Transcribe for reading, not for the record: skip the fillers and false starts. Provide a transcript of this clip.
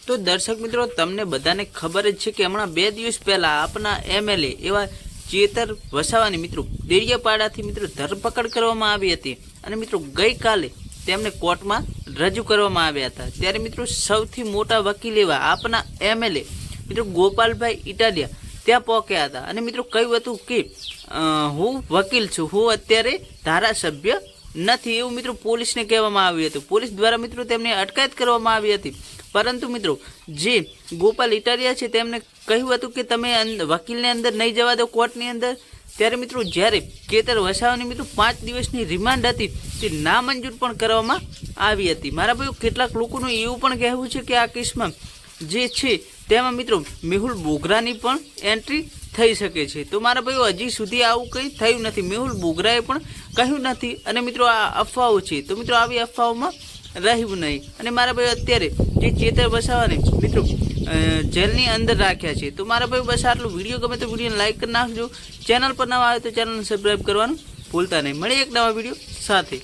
તો દર્શક મિત્રો તમને બધાને ખબર જ છે કે હમણાં 2 દિવસ પહેલા આપના એમએલએ એવા ચેતર વસાવાની મિત્રો દેડિયાપાડાથી મિત્રો ધરપકડ કરવામાં આવી હતી અને મિત્રો ગઈકાલે તેમને કોર્ટમાં રજૂ કરવામાં આવ્યા હતા। ત્યારે મિત્રો સૌથી મોટા વકીલ એવા આપના એમએલએ મિત્રો ગોપાલભાઈ ઇટાલિયા ત્યાં પહોંચ્યા હતા અને મિત્રો કહ્યું હતું કે હું વકીલ છું, હું અત્યારે ધારાસભ્ય નથી એવું મિત્રો પોલીસને કહેવામાં આવ્યું હતું। પોલીસ દ્વારા મિત્રો તેમને અટકાયત કરવામાં આવી હતી, પરંતુ મિત્રો જે ગોપાલ ઇટાલિયા છે તેમને કહ્યું હતું કે તમે વકીલને અંદર નહીં જવા દો કોર્ટની અંદર। ત્યારે મિત્રો જ્યારે ચેતર વસાવાની મિત્રો 5 દિવસની રિમાન્ડ હતી તે નામંજૂર પણ કરવામાં આવી હતી। મારા ભાઈઓ કેટલાક લોકોનું એવું પણ કહેવું છે કે આ કેસમાં જે છે તેમાં મિત્રો મેહુલ બોગરાની પણ એન્ટ્રી થઈ શકે છે। તો મારા ભાઈઓ હજી સુધી આવું કંઈ થયું નથી, મેહુલ બોગરાએ પણ કહ્યું નથી અને મિત્રો આ અફવાઓ છે। તો મિત્રો આવી અફવાઓમાં રહેવું નહીં અને મારા ભાઈઓ અત્યારે જે ચેતર વસાવાને મિત્રો જેલની અંદર રાખ્યા છે। તો મારા ભાઈઓ બસ આટલું। વિડીયો ગમે તો વિડીયોને લાઈક કરી નાખજો, ચેનલ પર નવા આવે તો ચેનલને સબસ્ક્રાઈબ કરવાનું ભૂલતા નહીં। મળીએ એક નવા વિડીયો સાથે।